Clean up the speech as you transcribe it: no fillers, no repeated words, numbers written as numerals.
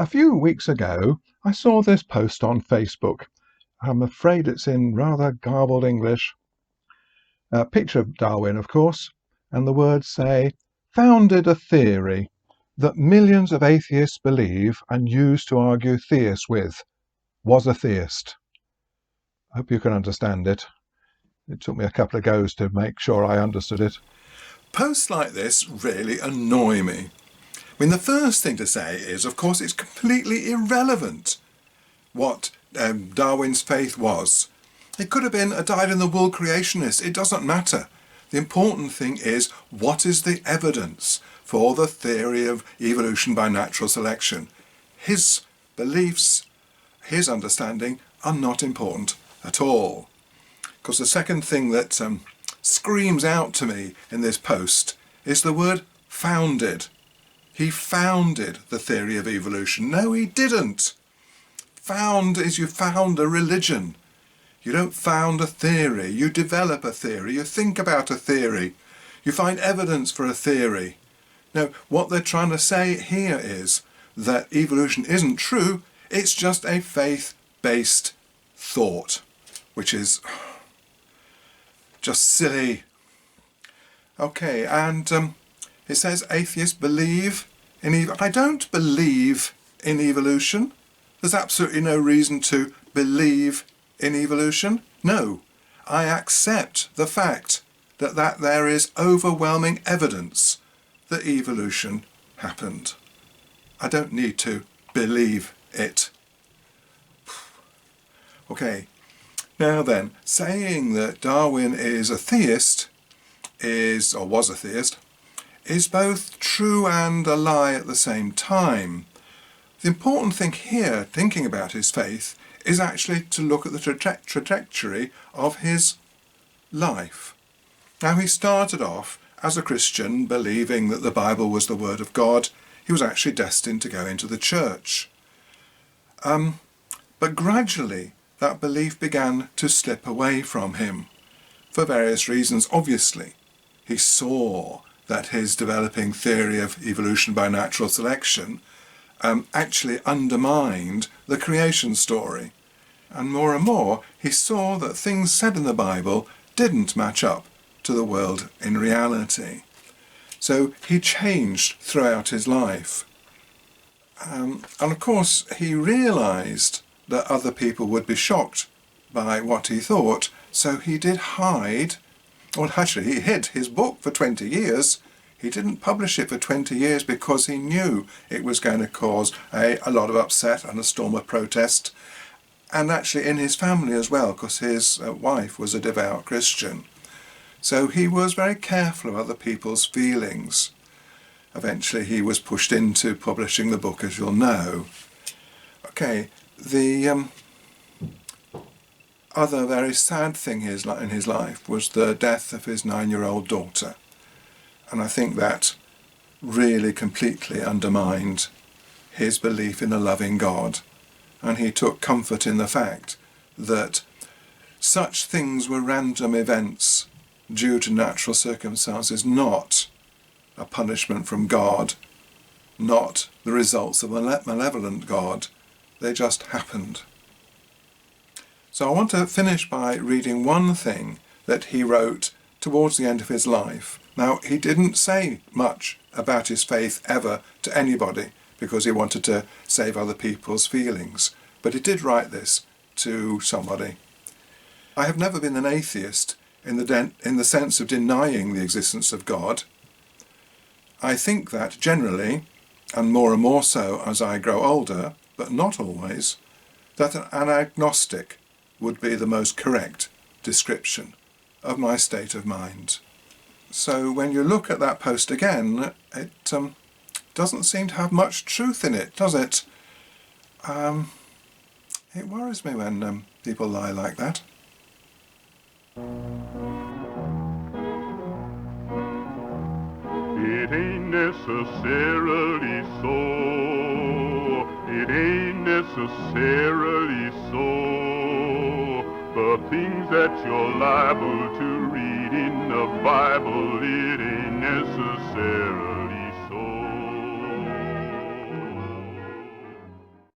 A few weeks ago, I saw this post on Facebook. I'm afraid it's in rather garbled English. A picture of Darwin, of course, and the words say, "Founded a theory that millions of atheists believe and use to argue theists with. Was a theist." I hope you can understand it. It took me a couple of goes to make sure I understood it. Posts like this really annoy me. I mean, the first thing to say is, of course, it's completely irrelevant what Darwin's faith was. It could have been a dyed-in-the-wool creationist. It doesn't matter. The important thing is, what is the evidence for the theory of evolution by natural selection? His beliefs, his understanding are not important at all. Because the second thing that screams out to me in this post is the word founded. He founded the theory of evolution. No, he didn't. Found is you found a religion. You don't found a theory. You develop a theory. You think about a theory. You find evidence for a theory. Now, what they're trying to say here is that evolution isn't true. It's just a faith-based thought, which is just silly. Okay, and it says atheists believe in I don't believe in evolution. There's absolutely no reason to believe in evolution. No, I accept the fact that there is overwhelming evidence that evolution happened. I don't need to believe it. Okay, now then, saying that Darwin is a theist or was a theist, is both true and a lie at the same time. The important thing here, thinking about his faith, is actually to look at the trajectory of his life. Now, he started off as a Christian, believing that the Bible was the Word of God. He was actually destined to go into the church. But gradually, that belief began to slip away from him, for various reasons, obviously. He saw that his developing theory of evolution by natural selection actually undermined the creation story. And more, he saw that things said in the Bible didn't match up to the world in reality. So he changed throughout his life. And of course, he realised that other people would be shocked by what he thought, so he did hide, well, actually he hid his book for 20 years. He didn't publish it for 20 years because he knew it was going to cause a lot of upset and a storm of protest, and actually in his family as well, because his wife was a devout Christian. So he was very careful of other people's feelings. Eventually he was pushed into publishing the book, as you'll know. Okay, the other very sad thing in his life was the death of his 9-year-old daughter. And I think that really completely undermined his belief in a loving God. And he took comfort in the fact that such things were random events due to natural circumstances, not a punishment from God, not the results of a malevolent God. They just happened. So I want to finish by reading one thing that he wrote towards the end of his life. Now, he didn't say much about his faith ever to anybody because he wanted to save other people's feelings, but he did write this to somebody. I have never been an atheist in the sense of denying the existence of God. I think that generally, and more so as I grow older, but not always, that an agnostic would be the most correct description of my state of mind. So when you look at that post again, it doesn't seem to have much truth in it, does it? It worries me when people lie like that. It ain't necessarily so. It ain't necessarily so. The things that you're liable to read in the Bible, it ain't necessarily